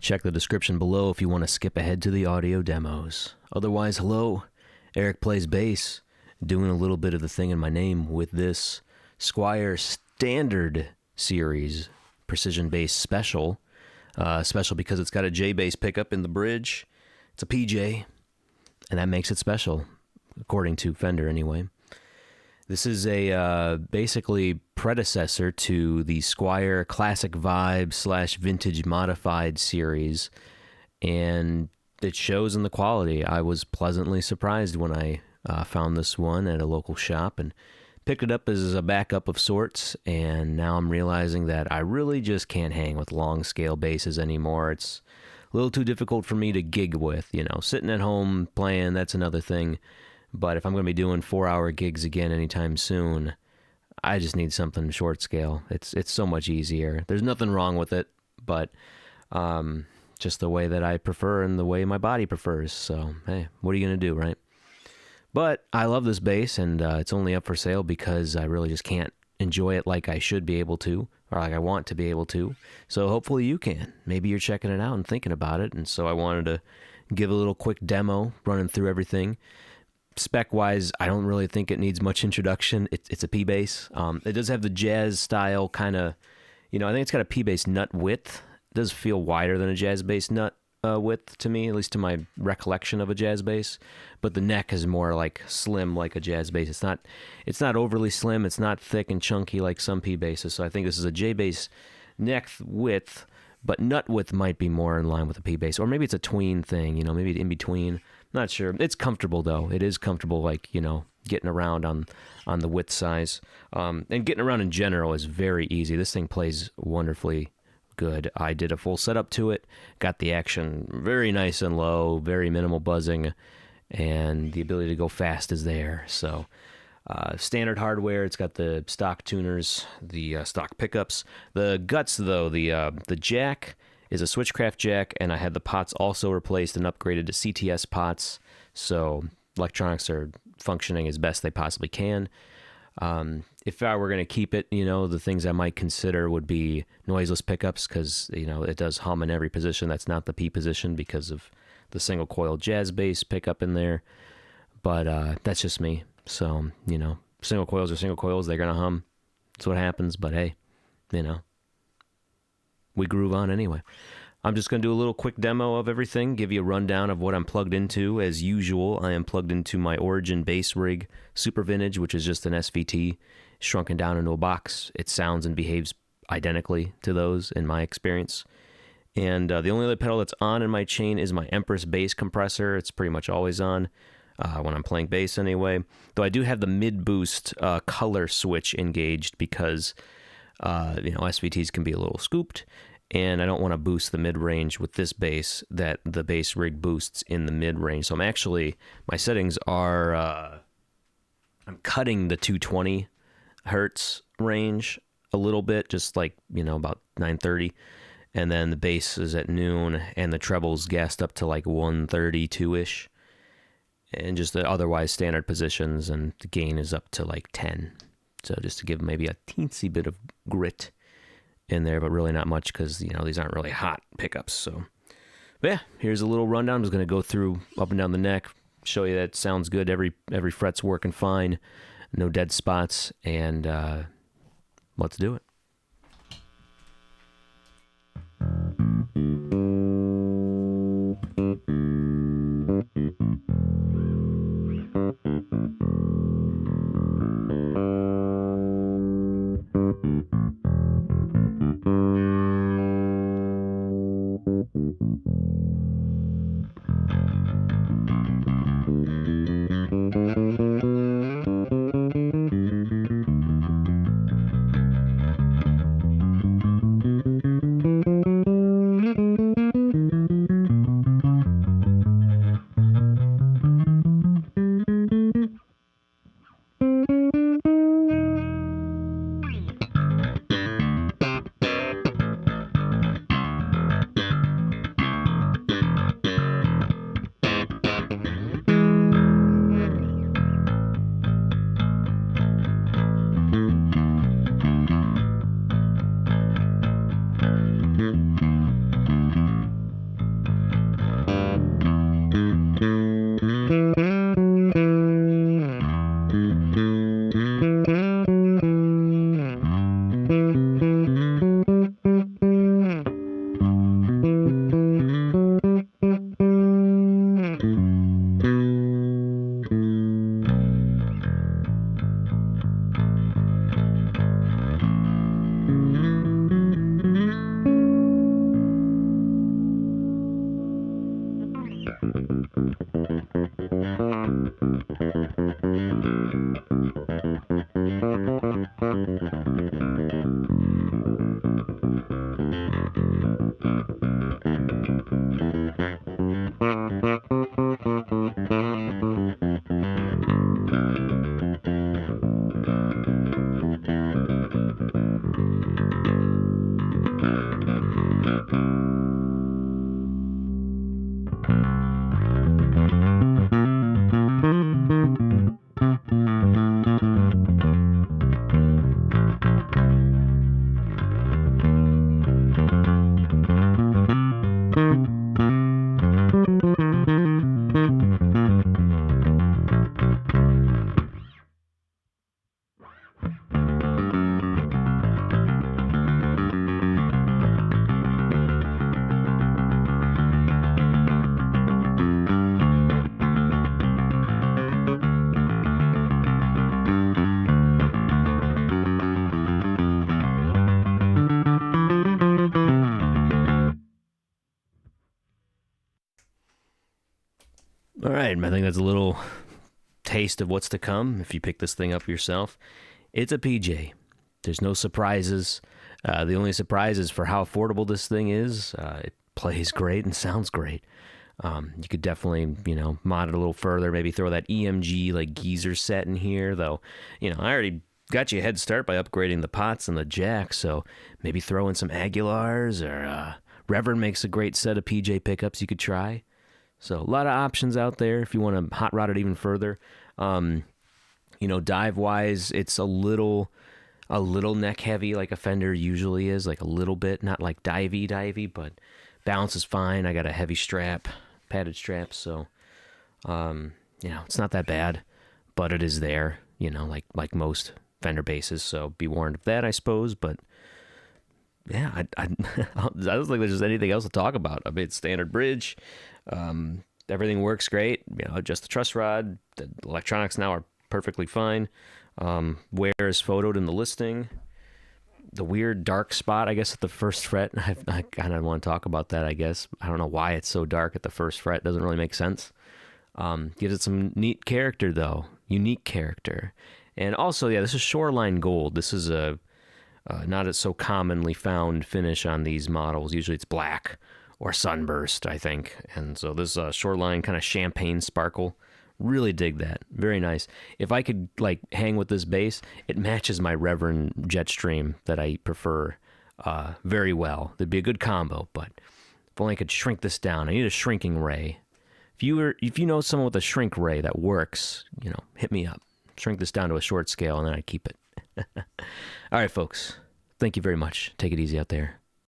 Check the description below if you want to skip ahead to the audio demos. Otherwise, hello, Eric Plays Bass, doing a little bit of the thing in my name with this Squier Standard Series Precision Bass Special. Special because it's got a J-bass pickup in the bridge. It's a PJ, and that makes it special, according to Fender anyway. This is a basically predecessor to the Squier Classic Vibe / Vintage Modified series, and it shows in the quality. I was pleasantly surprised when I found this one at a local shop and picked it up as a backup of sorts, and now I'm realizing that I really just can't hang with long scale basses anymore. It's a little too difficult for me to gig with, sitting at home playing, that's another thing. But if I'm going to be doing 4-hour gigs again anytime soon, I just need something short scale. It's so much easier. There's nothing wrong with it, but just the way that I prefer and the way my body prefers. So, hey, what are you going to do, right? But I love this bass, and it's only up for sale because I really just can't enjoy it like I should be able to, or like I want to be able to. So hopefully you can. Maybe you're checking it out and thinking about it, and so I wanted to give a little quick demo, running through everything. Spec-wise, I don't really think it needs much introduction. It's a P-bass. It does have the jazz style kind of, I think it's got a P-bass nut width. It does feel wider than a jazz bass nut width to me, at least to my recollection of a jazz bass. But the neck is more like slim like a jazz bass. It's not overly slim. It's not thick and chunky like some P-basses. So I think this is a J-bass neck width, but nut width might be more in line with a P-bass. Or maybe it's a tween thing, maybe in between. Not sure. It's comfortable though. It is comfortable, getting around on the width size. And getting around in general is very easy. This thing plays wonderfully good. I did a full setup to it. Got the action very nice and low, very minimal buzzing, and the ability to go fast is there. So standard hardware. It's got the stock tuners, the stock pickups. The guts though, the jack is a Switchcraft jack, and I had the pots also replaced and upgraded to CTS pots, so electronics are functioning as best they possibly can. If I were going to keep it, the things I might consider would be noiseless pickups, because, it does hum in every position. That's not the P position because of the single coil jazz bass pickup in there, but that's just me. So, single coils are single coils. They're going to hum. That's what happens, but hey, we groove on anyway. I'm just going to do a little quick demo of everything, give you a rundown of what I'm plugged into. As usual, I am plugged into my Origin BassRig Super Vintage, which is just an SVT shrunken down into a box. It sounds and behaves identically to those in my experience. And the only other pedal that's on in my chain is my Empress Bass compressor. It's pretty much always on when I'm playing bass anyway. Though I do have the mid-boost color switch engaged because SVTs can be a little scooped, and I don't want to boost the mid-range with this bass that the BassRig boosts in the mid-range. So my settings are, I'm cutting the 220 hertz range a little bit, just about 930, and then the bass is at noon, and the treble's gassed up to 132-ish, and just the otherwise standard positions, and the gain is up to 10. So just to give maybe a teensy bit of grit in there, but really not much because, these aren't really hot pickups. So, but yeah, here's a little rundown. I'm just going to go through up and down the neck, show you that it sounds good. Every fret's working fine, no dead spots, and let's do it. All right, I think that's a little taste of what's to come if you pick this thing up yourself. It's a PJ. There's no surprises. The only surprise is for how affordable this thing is. It plays great and sounds great. You could definitely, mod it a little further, maybe throw that EMG like geezer set in here, though, I already got you a head start by upgrading the pots and the jack, so maybe throw in some Aguilars, or Reverend makes a great set of PJ pickups you could try. So a lot of options out there if you want to hot rod it even further. Dive wise, it's a little neck heavy like a Fender usually is, like a little bit, not like divey, but balance is fine. I got a heavy strap, padded strap, so it's not that bad, but it is there, like most Fender basses. So be warned of that, I suppose. But yeah, I don't think there's just anything else to talk about. I mean, it's standard bridge. Everything works great. Just the truss rod. The electronics now are perfectly fine. Where is photoed in the listing. The weird dark spot, I guess, at the first fret. I kind of want to talk about that, I guess. I don't know why it's so dark at the first fret. Doesn't really make sense. Gives it some neat character, though. Unique character. And also, yeah, this is Shoreline Gold. This is a not a so commonly found finish on these models. Usually it's black or sunburst, I think. And so this Shoreline kind of champagne sparkle. Really dig that. Very nice. If I could hang with this bass, it matches my Reverend Jetstream that I prefer very well. That'd be a good combo, but if only I could shrink this down. I need a shrinking ray. If you know someone with a shrink ray that works, hit me up. Shrink this down to a short scale and then I keep it. All right, folks. Thank you very much. Take it easy out there.